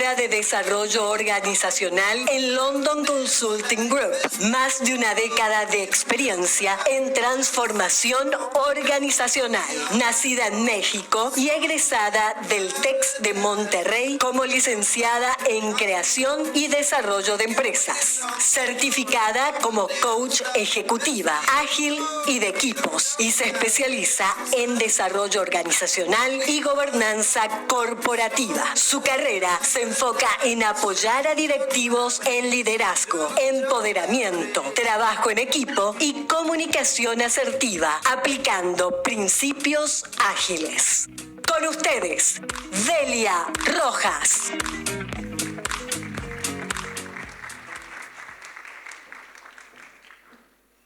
consultora de desarrollo organizacional en London Consulting Group. Más de una década de experiencia en transformación organizacional. Nacida en México y egresada del TEC de Monterrey como licenciada en creación y desarrollo de empresas. Certificada como coach ejecutiva, ágil y de equipos. Y se especializa en desarrollo organizacional y gobernanza corporativa. Su carrera se enfoca en apoyar a directivos en liderazgo, empoderamiento, trabajo en equipo y comunicación asertiva, aplicando principios ágiles. Con ustedes, Delia Rojas.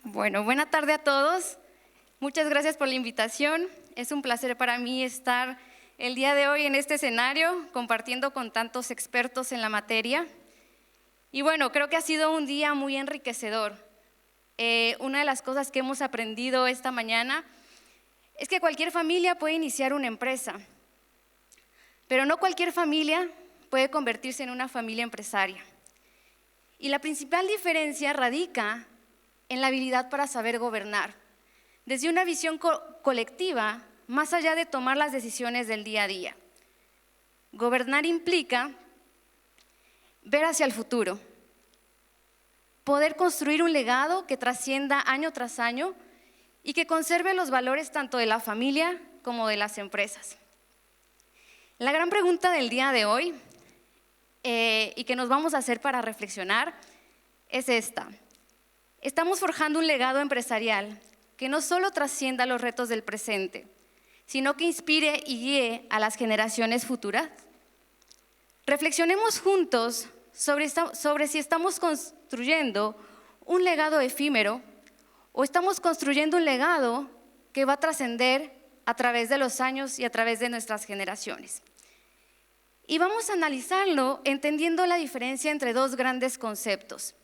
Bueno, buena tarde a todos. Muchas gracias por la invitación. Es un placer para mí estar el día de hoy en este escenario compartiendo con tantos expertos en la materia. Y bueno, creo que ha sido un día muy enriquecedor. Una de las cosas que hemos aprendido esta mañana es que cualquier familia puede iniciar una empresa, pero no cualquier familia puede convertirse en una familia empresaria. Y la principal diferencia radica en la habilidad para saber gobernar, desde una visión colectiva, más allá de tomar las decisiones del día a día. Gobernar implica ver hacia el futuro, poder construir un legado que trascienda año tras año y que conserve los valores tanto de la familia como de las empresas. La gran pregunta del día de hoy y que nos vamos a hacer para reflexionar es esta. Estamos forjando un legado empresarial que no solo trascienda los retos del presente, sino que inspire y guíe a las generaciones futuras. Reflexionemos juntos sobre si estamos construyendo un legado efímero o estamos construyendo un legado que va a trascender a través de los años y a través de nuestras generaciones. Y vamos a analizarlo entendiendo la diferencia entre dos grandes conceptos.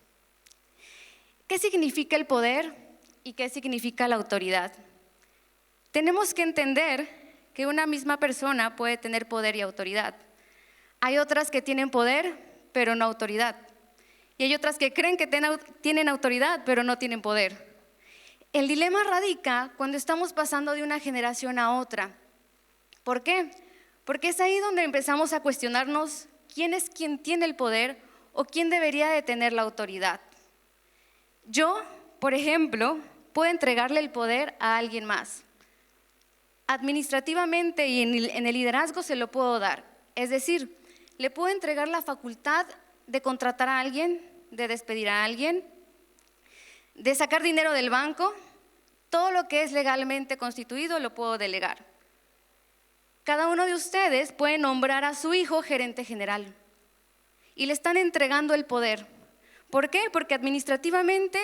¿Qué significa el poder y qué significa la autoridad? Tenemos que entender que una misma persona puede tener poder y autoridad. Hay otras que tienen poder, pero no autoridad. Y hay otras que creen que tienen autoridad, pero no tienen poder. El dilema radica cuando estamos pasando de una generación a otra. ¿Por qué? Porque es ahí donde empezamos a cuestionarnos quién es quien tiene el poder o quién debería de tener la autoridad. Yo, por ejemplo, puedo entregarle el poder a alguien más. Administrativamente y en el liderazgo se lo puedo dar. Es decir, le puedo entregar la facultad de contratar a alguien, de despedir a alguien, de sacar dinero del banco. Todo lo que es legalmente constituido lo puedo delegar. Cada uno de ustedes puede nombrar a su hijo gerente general y le están entregando el poder. ¿Por qué? Porque administrativamente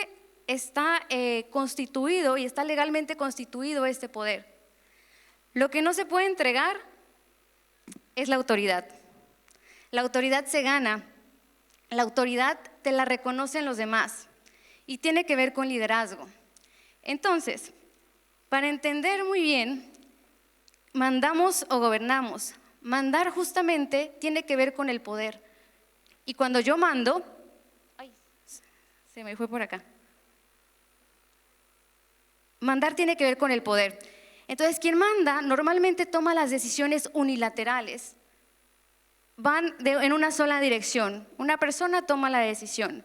está constituido y está legalmente constituido este poder. Lo que no se puede entregar es la autoridad. La autoridad se gana, la autoridad te la reconocen los demás y tiene que ver con liderazgo. Entonces, para entender muy bien, mandamos o gobernamos. Mandar justamente tiene que ver con el poder. Y cuando yo mando, se me fue por acá. Mandar tiene que ver con el poder. Entonces, quien manda normalmente toma las decisiones unilaterales. Van en una sola dirección. Una persona toma la decisión.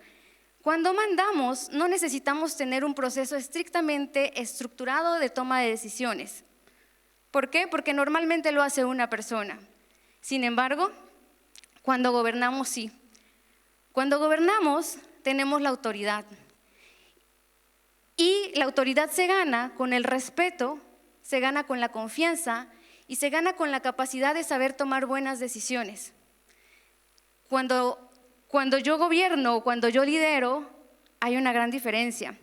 Cuando mandamos, no necesitamos tener un proceso estrictamente estructurado de toma de decisiones. ¿Por qué? Porque normalmente lo hace una persona. Sin embargo, cuando gobernamos, sí. Cuando gobernamos, tenemos la autoridad. Y la autoridad se gana con el respeto, se gana con la confianza y se gana con la capacidad de saber tomar buenas decisiones. Cuando yo gobierno o cuando yo lidero, hay una gran diferencia.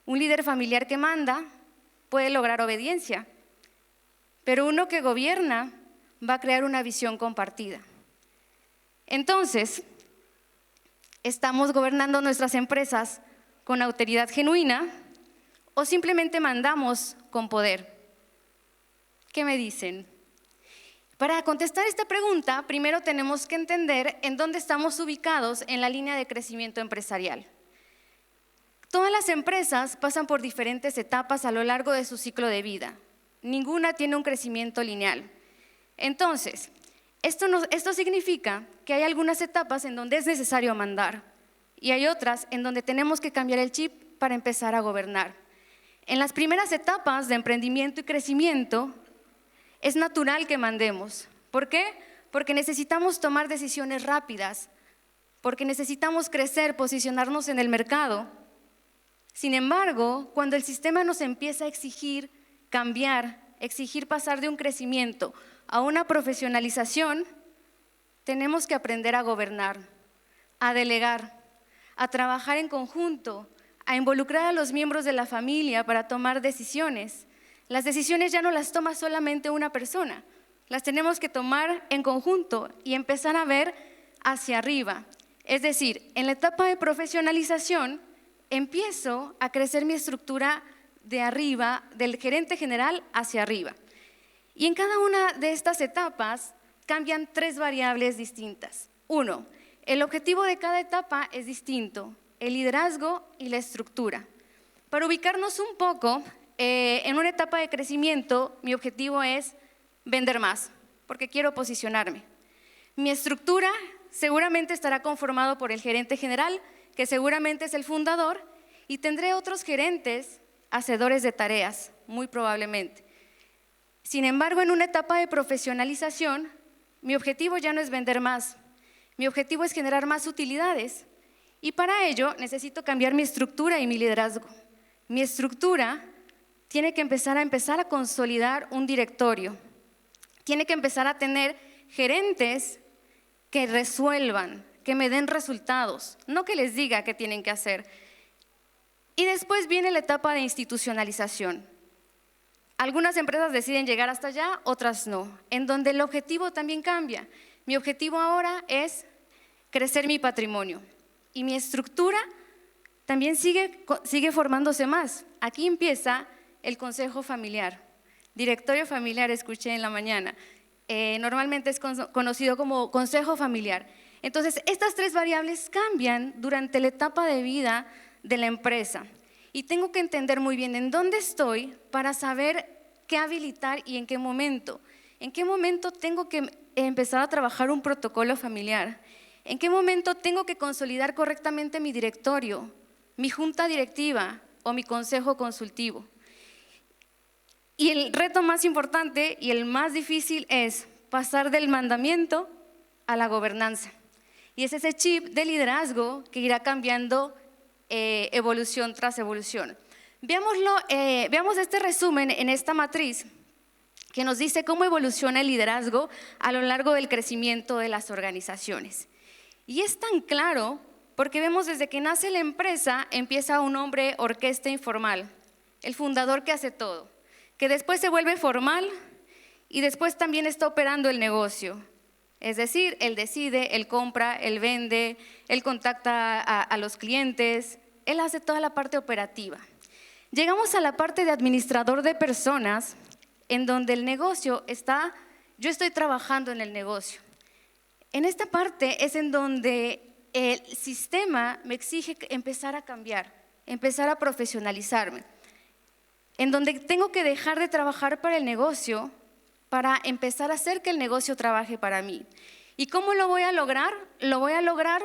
Un líder familiar que manda puede lograr obediencia, pero uno que gobierna va a crear una visión compartida. Entonces, ¿estamos gobernando nuestras empresas con autoridad genuina o simplemente mandamos con poder? ¿Qué me dicen? Para contestar esta pregunta, primero tenemos que entender en dónde estamos ubicados en la línea de crecimiento empresarial. Todas las empresas pasan por diferentes etapas a lo largo de su ciclo de vida. Ninguna tiene un crecimiento lineal. Entonces, esto significa que hay algunas etapas en donde es necesario mandar y hay otras en donde tenemos que cambiar el chip para empezar a gobernar. En las primeras etapas de emprendimiento y crecimiento, es natural que mandemos. ¿Por qué? Porque necesitamos tomar decisiones rápidas, porque necesitamos crecer, posicionarnos en el mercado. Sin embargo, cuando el sistema nos empieza a exigir cambiar, exigir pasar de un crecimiento a una profesionalización, tenemos que aprender a gobernar, a delegar, a trabajar en conjunto, a involucrar a los miembros de la familia para tomar decisiones. Las decisiones ya no las toma solamente una persona, las tenemos que tomar en conjunto y empezar a ver hacia arriba. Es decir, en la etapa de profesionalización, empiezo a crecer mi estructura de arriba, del gerente general hacia arriba. Y en cada una de estas etapas cambian 3 variables distintas. 1, el objetivo de cada etapa es distinto, el liderazgo y la estructura. Para ubicarnos un poco, en una etapa de crecimiento, mi objetivo es vender más, porque quiero posicionarme. Mi estructura seguramente estará conformado por el gerente general, que seguramente es el fundador, y tendré otros gerentes hacedores de tareas, muy probablemente. Sin embargo, en una etapa de profesionalización, mi objetivo ya no es vender más, mi objetivo es generar más utilidades, y para ello necesito cambiar mi estructura y mi liderazgo. Mi estructura tiene que empezar a consolidar un directorio, tiene que empezar a tener gerentes que resuelvan, que me den resultados, no que les diga qué tienen que hacer. Y después viene la etapa de institucionalización. Algunas empresas deciden llegar hasta allá, otras no, en donde el objetivo también cambia. Mi objetivo ahora es crecer mi patrimonio y mi estructura también sigue formándose más. Aquí empieza el consejo familiar, directorio familiar, escuché en la mañana. Normalmente es conocido como consejo familiar. Entonces, estas 3 variables cambian durante la etapa de vida de la empresa y tengo que entender muy bien en dónde estoy para saber qué habilitar y en qué momento. En qué momento tengo que empezar a trabajar un protocolo familiar. En qué momento tengo que consolidar correctamente mi directorio, mi junta directiva o mi consejo consultivo. Y el reto más importante y el más difícil es pasar del mandamiento a la gobernanza. Y es ese chip de liderazgo que irá cambiando evolución tras evolución. Veamos este resumen en esta matriz que nos dice cómo evoluciona el liderazgo a lo largo del crecimiento de las organizaciones. Y es tan claro porque vemos desde que nace la empresa, empieza un hombre orquesta informal, el fundador que hace todo, que después se vuelve formal y después también está operando el negocio. Es decir, él decide, él compra, él vende, él contacta a los clientes, él hace toda la parte operativa. Llegamos a la parte de administrador de personas, en donde el negocio está, yo estoy trabajando en el negocio. En esta parte es en donde el sistema me exige empezar a cambiar, empezar a profesionalizarme, en donde tengo que dejar de trabajar para el negocio para empezar a hacer que el negocio trabaje para mí. ¿Y cómo lo voy a lograr? Lo voy a lograr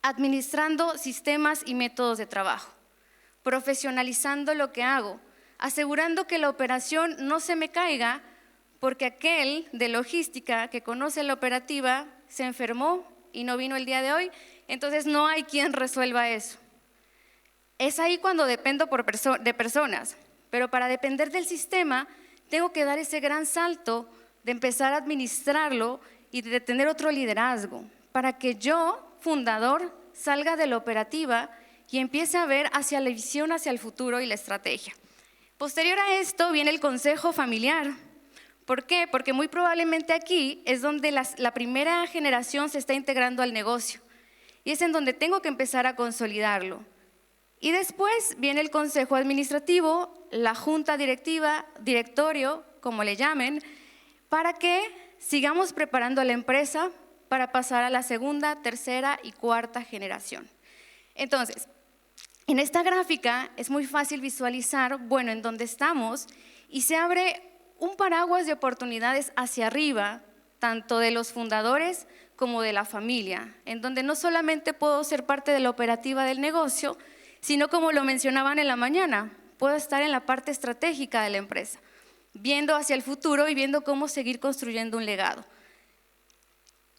administrando sistemas y métodos de trabajo, profesionalizando lo que hago, asegurando que la operación no se me caiga porque aquel de logística que conoce la operativa se enfermó y no vino el día de hoy, entonces no hay quien resuelva eso. Es ahí cuando dependo de personas, pero para depender del sistema tengo que dar ese gran salto de empezar a administrarlo y de tener otro liderazgo para que yo, fundador, salga de la operativa y empiece a ver hacia la visión, hacia el futuro y la estrategia. Posterior a esto viene el consejo familiar. ¿Por qué? Porque muy probablemente aquí es donde la primera generación se está integrando al negocio y es en donde tengo que empezar a consolidarlo. Y después viene el consejo administrativo, la junta directiva, directorio, como le llamen, para que sigamos preparando a la empresa para pasar a la segunda, tercera y cuarta generación. Entonces, en esta gráfica es muy fácil visualizar, bueno, en dónde estamos, y se abre un paraguas de oportunidades hacia arriba, tanto de los fundadores como de la familia, en donde no solamente puedo ser parte de la operativa del negocio, sino como lo mencionaban en la mañana, puedo estar en la parte estratégica de la empresa, viendo hacia el futuro y viendo cómo seguir construyendo un legado.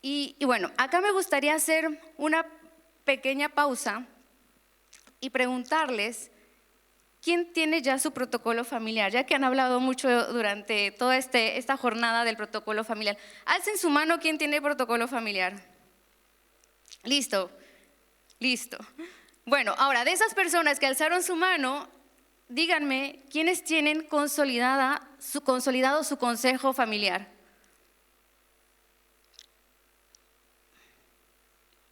Y bueno, acá me gustaría hacer una pequeña pausa y preguntarles, ¿quién tiene ya su protocolo familiar? Ya que han hablado mucho durante toda esta jornada del protocolo familiar. Alcen su mano, ¿quién tiene protocolo familiar? Listo, listo. Bueno, ahora, de esas personas que alzaron su mano, díganme, ¿quiénes tienen consolidado su consejo familiar?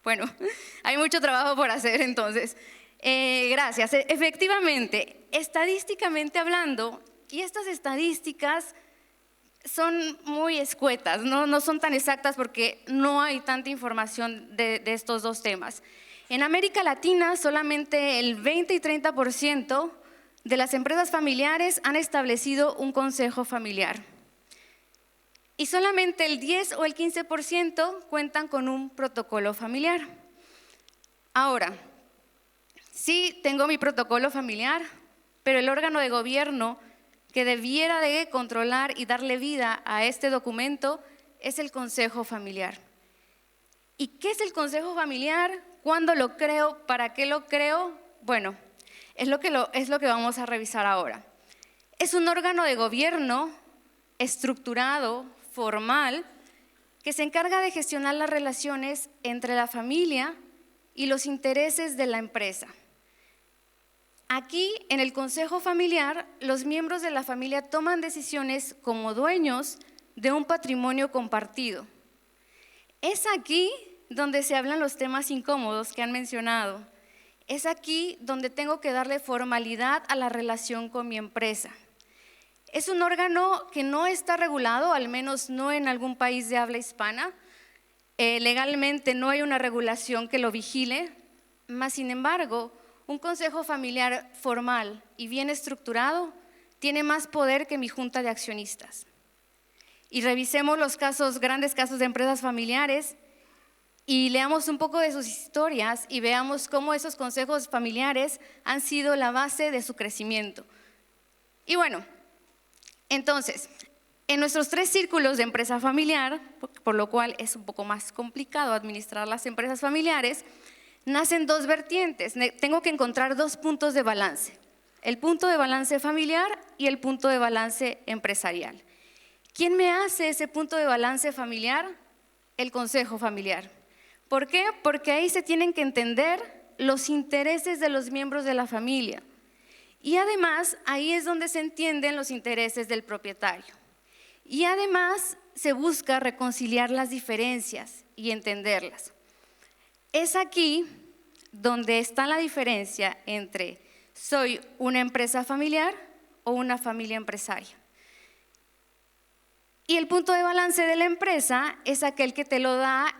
Bueno, hay mucho trabajo por hacer entonces. Gracias. Efectivamente, estadísticamente hablando, y estas estadísticas son muy escuetas, no son tan exactas porque no hay tanta información de estos dos temas. En América Latina, solamente el 20 y 30% de las empresas familiares han establecido un consejo familiar. Y solamente el 10 o el 15% cuentan con un protocolo familiar. Ahora, sí tengo mi protocolo familiar, pero el órgano de gobierno que debiera de controlar y darle vida a este documento es el Consejo Familiar. ¿Y qué es el Consejo Familiar? ¿Cuándo lo creo? ¿Para qué lo creo? Bueno, es lo que vamos a revisar ahora. Es un órgano de gobierno estructurado, formal, que se encarga de gestionar las relaciones entre la familia y los intereses de la empresa. Aquí, en el Consejo Familiar, los miembros de la familia toman decisiones como dueños de un patrimonio compartido. Es aquí donde se hablan los temas incómodos que han mencionado. Es aquí donde tengo que darle formalidad a la relación con mi empresa. Es un órgano que no está regulado, al menos no en algún país de habla hispana. Legalmente no hay una regulación que lo vigile, mas sin embargo, un consejo familiar formal y bien estructurado tiene más poder que mi junta de accionistas. Y revisemos los grandes casos de empresas familiares y leamos un poco de sus historias y veamos cómo esos consejos familiares han sido la base de su crecimiento. Y bueno, entonces, en nuestros 3 círculos de empresa familiar, por lo cual es un poco más complicado administrar las empresas familiares, nacen 2 vertientes. Tengo que encontrar 2 puntos de balance, el punto de balance familiar y el punto de balance empresarial. ¿Quién me hace ese punto de balance familiar? El consejo familiar. ¿Por qué? Porque ahí se tienen que entender los intereses de los miembros de la familia. Y además, ahí es donde se entienden los intereses del propietario. Y además, se busca reconciliar las diferencias y entenderlas. Es aquí donde está la diferencia entre soy una empresa familiar o una familia empresaria. Y el punto de balance de la empresa es aquel que te lo da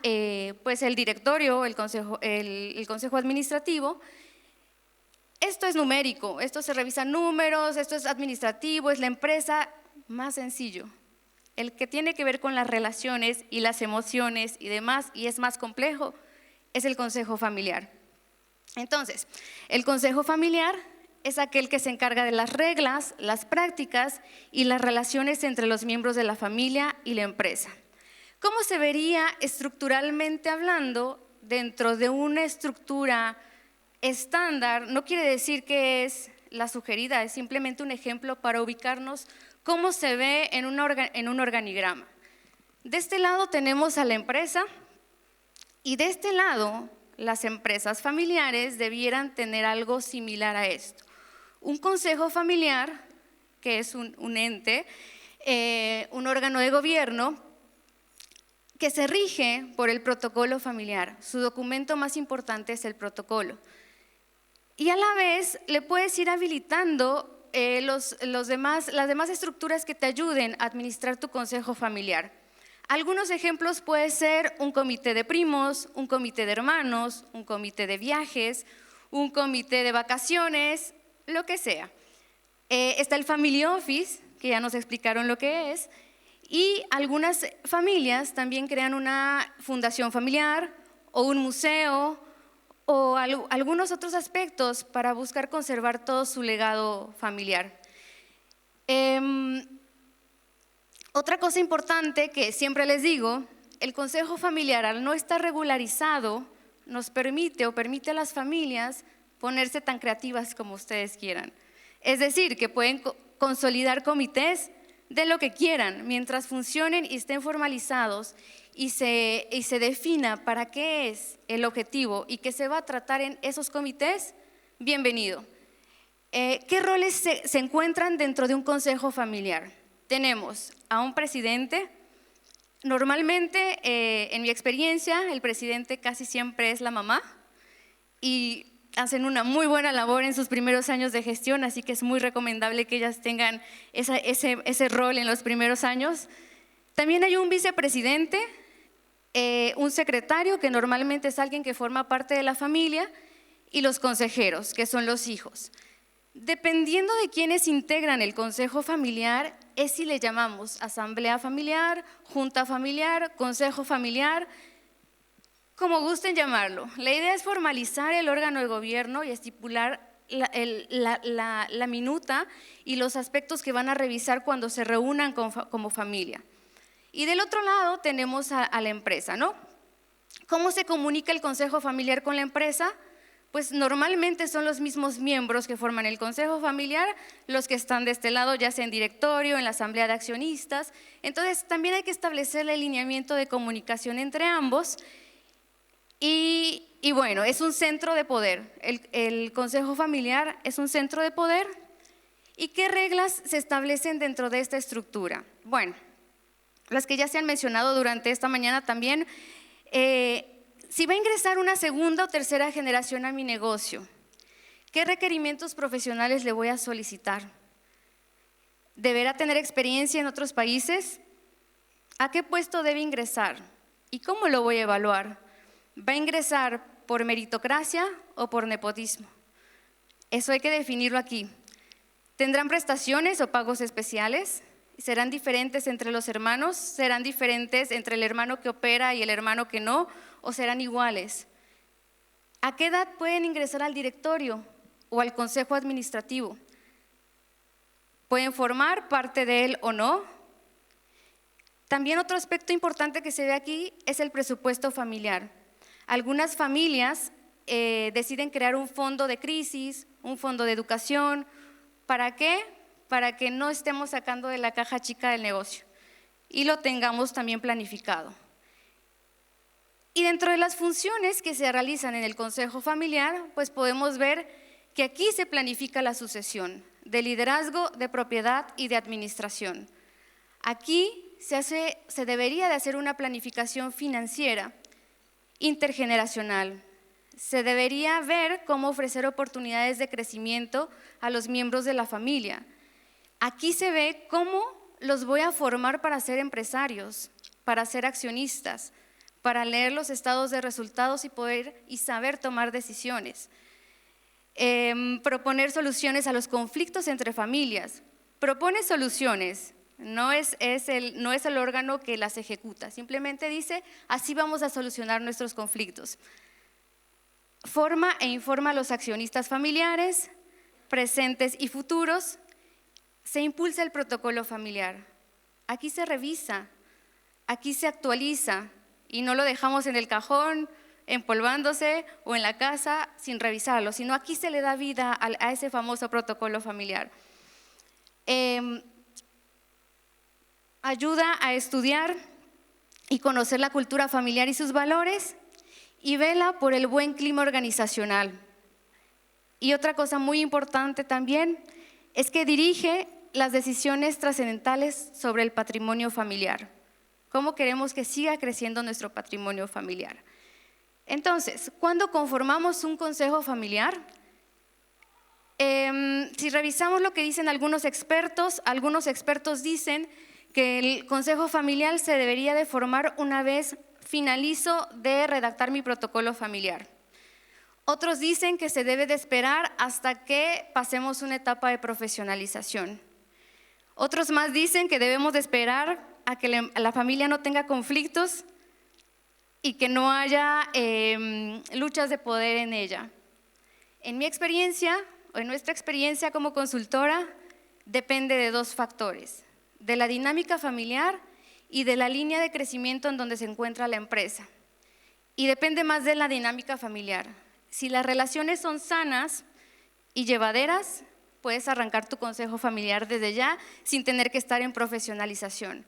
pues el directorio, el consejo administrativo. Esto es numérico, esto se revisan números, esto es administrativo, es la empresa, más sencillo. El que tiene que ver con las relaciones y las emociones y demás, y es más complejo, es el consejo familiar. Entonces, el consejo familiar es aquel que se encarga de las reglas, las prácticas y las relaciones entre los miembros de la familia y la empresa. ¿Cómo se vería estructuralmente hablando dentro de una estructura estándar? No quiere decir que es la sugerida, es simplemente un ejemplo para ubicarnos cómo se ve en un organigrama. De este lado tenemos a la empresa y de este lado las empresas familiares debieran tener algo similar a esto. Un consejo familiar, que es un ente, un órgano de gobierno que se rige por el protocolo familiar. Su documento más importante es el protocolo. Y a la vez le puedes ir habilitando las demás estructuras que te ayuden a administrar tu consejo familiar. Algunos ejemplos puede ser un comité de primos, un comité de hermanos, un comité de viajes, un comité de vacaciones, lo que sea. Está el Family Office, que ya nos explicaron lo que es, y algunas familias también crean una fundación familiar o un museo o algunos otros aspectos para buscar conservar todo su legado familiar. Otra cosa importante que siempre les digo, el consejo familiar al no estar regularizado nos permite a las familias ponerse tan creativas como ustedes quieran. Es decir, que pueden consolidar comités de lo que quieran mientras funcionen y estén formalizados y se defina para qué es el objetivo y qué se va a tratar en esos comités. Bienvenido. ¿Qué roles se encuentran dentro de un consejo familiar? Tenemos a un presidente. Normalmente, en mi experiencia, el presidente casi siempre es la mamá y hacen una muy buena labor en sus primeros años de gestión, así que es muy recomendable que ellas tengan ese rol en los primeros años. También hay un vicepresidente, un secretario, que normalmente es alguien que forma parte de la familia, y los consejeros, que son los hijos. Dependiendo de quiénes integran el consejo familiar, es si le llamamos asamblea familiar, junta familiar, consejo familiar, como gusten llamarlo. La idea es formalizar el órgano de gobierno y estipular la minuta y los aspectos que van a revisar cuando se reúnan como familia. Y del otro lado tenemos a la empresa, ¿no? ¿Cómo se comunica el consejo familiar con la empresa? Pues normalmente son los mismos miembros que forman el consejo familiar, los que están de este lado, ya sea en directorio, en la asamblea de accionistas. Entonces también hay que establecer el lineamiento de comunicación entre ambos. Y bueno, es un centro de poder. El consejo familiar es un centro de poder. ¿Y qué reglas se establecen dentro de esta estructura? Bueno, las que ya se han mencionado durante esta mañana también. Si va a ingresar una segunda o tercera generación a mi negocio, ¿qué requerimientos profesionales le voy a solicitar? ¿Deberá tener experiencia en otros países? ¿A qué puesto debe ingresar? ¿Y cómo lo voy a evaluar? ¿Va a ingresar por meritocracia o por nepotismo? Eso hay que definirlo aquí. ¿Tendrán prestaciones o pagos especiales? ¿Serán diferentes entre los hermanos? ¿Serán diferentes entre el hermano que opera y el hermano que no? ¿O serán iguales? ¿A qué edad pueden ingresar al directorio o al consejo administrativo? ¿Pueden formar parte de él o no? También otro aspecto importante que se ve aquí es el presupuesto familiar. Algunas familias deciden crear un fondo de crisis, un fondo de educación. ¿Para qué? Para que no estemos sacando de la caja chica del negocio y lo tengamos también planificado. Y dentro de las funciones que se realizan en el consejo familiar, pues podemos ver que aquí se planifica la sucesión de liderazgo, de propiedad y de administración. Aquí se debería de hacer una planificación financiera intergeneracional. Se debería ver cómo ofrecer oportunidades de crecimiento a los miembros de la familia. Aquí se ve cómo los voy a formar para ser empresarios, para ser accionistas, para leer los estados de resultados y poder y saber tomar decisiones. Proponer soluciones a los conflictos entre familias. Propone soluciones, no es el órgano que las ejecuta, simplemente dice, así vamos a solucionar nuestros conflictos. Forma e informa a los accionistas familiares, presentes y futuros. Se impulsa el protocolo familiar. Aquí se revisa, aquí se actualiza y no lo dejamos en el cajón, empolvándose o en la casa sin revisarlo, sino aquí se le da vida a ese famoso protocolo familiar. Ayuda a estudiar y conocer la cultura familiar y sus valores y vela por el buen clima organizacional. Y otra cosa muy importante también es que dirige las decisiones trascendentales sobre el patrimonio familiar. ¿Cómo queremos que siga creciendo nuestro patrimonio familiar? Entonces, cuando conformamos un consejo familiar, Si revisamos lo que dicen algunos expertos dicen que el consejo familiar se debería de formar una vez finalizo de redactar mi protocolo familiar. Otros dicen que se debe de esperar hasta que pasemos una etapa de profesionalización. Otros más dicen que debemos de esperar a que la familia no tenga conflictos y que no haya luchas de poder en ella. En mi experiencia, o en nuestra experiencia como consultora, depende de dos factores: de la dinámica familiar y de la línea de crecimiento en donde se encuentra la empresa. Y depende más de la dinámica familiar. Si las relaciones son sanas y llevaderas, puedes arrancar tu consejo familiar desde ya sin tener que estar en profesionalización.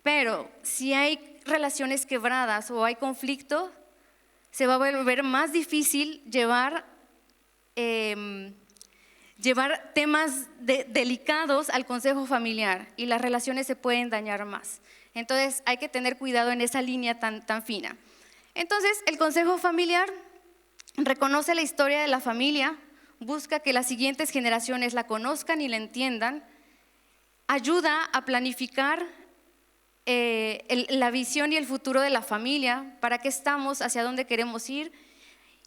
Pero si hay relaciones quebradas o hay conflicto, se va a volver más difícil llevar temas delicados al consejo familiar y las relaciones se pueden dañar más. Entonces hay que tener cuidado en esa línea tan fina. Entonces el consejo familiar reconoce la historia de la familia, busca que las siguientes generaciones la conozcan y la entiendan, ayuda a planificar la visión y el futuro de la familia, para qué estamos, hacia dónde queremos ir,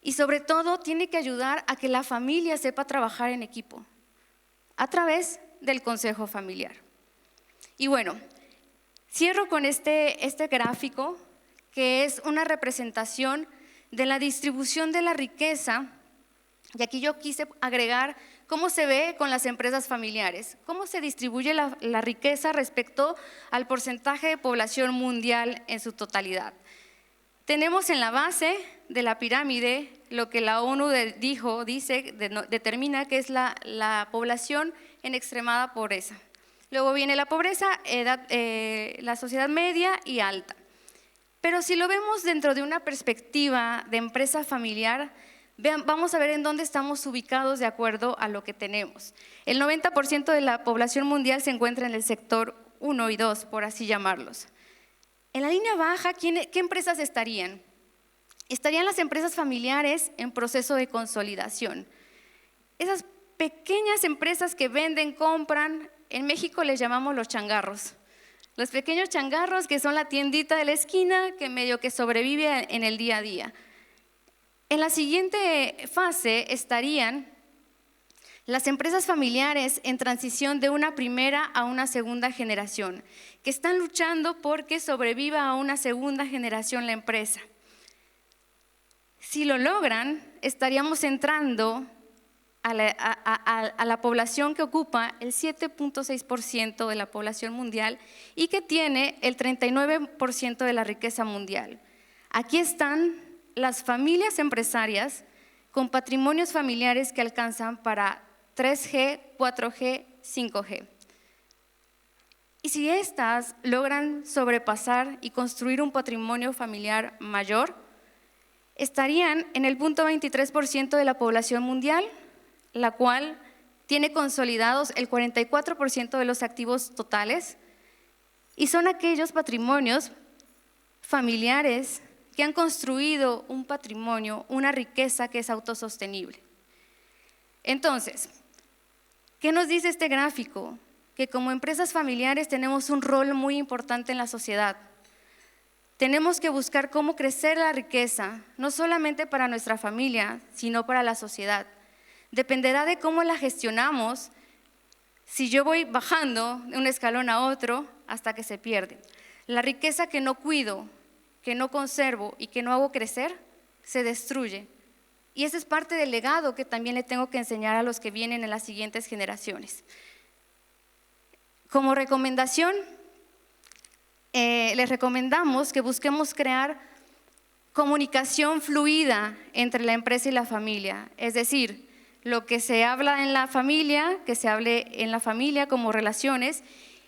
y sobre todo tiene que ayudar a que la familia sepa trabajar en equipo a través del consejo familiar. Y bueno, cierro con este gráfico, que es una representación de la distribución de la riqueza, y aquí yo quise agregar cómo se ve con las empresas familiares, cómo se distribuye la riqueza respecto al porcentaje de población mundial en su totalidad. Tenemos en la base de la pirámide lo que la ONU determina que es la población en extremada pobreza. Luego viene la pobreza, la sociedad media y alta. Pero si lo vemos dentro de una perspectiva de empresa familiar, vamos a ver en dónde estamos ubicados de acuerdo a lo que tenemos. El 90% de la población mundial se encuentra en el sector 1 y 2, por así llamarlos. En la línea baja, ¿qué empresas estarían? Estarían las empresas familiares en proceso de consolidación. Esas pequeñas empresas que venden, compran, en México les llamamos los changarros. Los pequeños changarros que son la tiendita de la esquina que medio que sobrevive en el día a día. En la siguiente fase estarían las empresas familiares en transición de una primera a una segunda generación, que están luchando porque sobreviva a una segunda generación la empresa. Si lo logran, estaríamos entrando a la población que ocupa el 7.6% de la población mundial y que tiene el 39% de la riqueza mundial. Aquí están las familias empresarias con patrimonios familiares que alcanzan para 3G, 4G, 5G. Y si estas logran sobrepasar y construir un patrimonio familiar mayor, estarían en el 0.23% de la población mundial, la cual tiene consolidados el 44% de los activos totales, y son aquellos patrimonios familiares que han construido un patrimonio, una riqueza que es autosostenible. Entonces, ¿qué nos dice este gráfico? Que como empresas familiares tenemos un rol muy importante en la sociedad. Tenemos que buscar cómo crecer la riqueza, no solamente para nuestra familia, sino para la sociedad. Dependerá de cómo la gestionamos, si yo voy bajando de un escalón a otro hasta que se pierde. La riqueza que no cuido, que no conservo y que no hago crecer, se destruye. Y ese es parte del legado que también le tengo que enseñar a los que vienen en las siguientes generaciones. Como recomendación, les recomendamos que busquemos crear comunicación fluida entre la empresa y la familia, es decir, lo que se habla en la familia, que se hable en la familia como relaciones,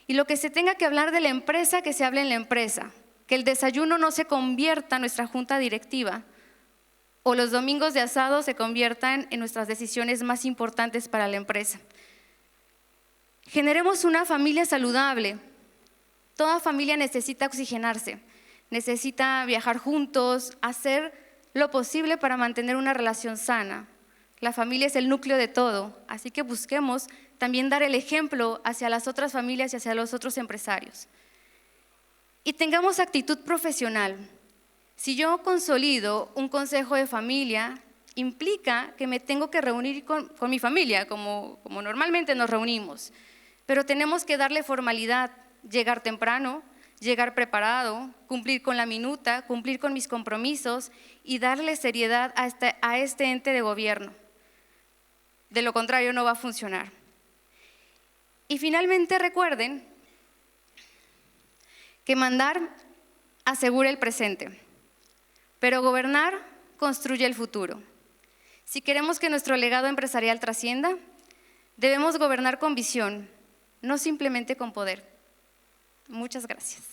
y lo que se tenga que hablar de la empresa, que se hable en la empresa, que el desayuno no se convierta en nuestra junta directiva o los domingos de asado se conviertan en nuestras decisiones más importantes para la empresa. Generemos una familia saludable. Toda familia necesita oxigenarse, necesita viajar juntos, hacer lo posible para mantener una relación sana. La familia es el núcleo de todo, así que busquemos también dar el ejemplo hacia las otras familias y hacia los otros empresarios. Y tengamos actitud profesional. Si yo consolido un consejo de familia, implica que me tengo que reunir con mi familia, como normalmente nos reunimos, pero tenemos que darle formalidad, llegar temprano, llegar preparado, cumplir con la minuta, cumplir con mis compromisos y darle seriedad a este ente de gobierno. De lo contrario, no va a funcionar. Y finalmente recuerden que mandar asegura el presente, pero gobernar construye el futuro. Si queremos que nuestro legado empresarial trascienda, debemos gobernar con visión, no simplemente con poder. Muchas gracias.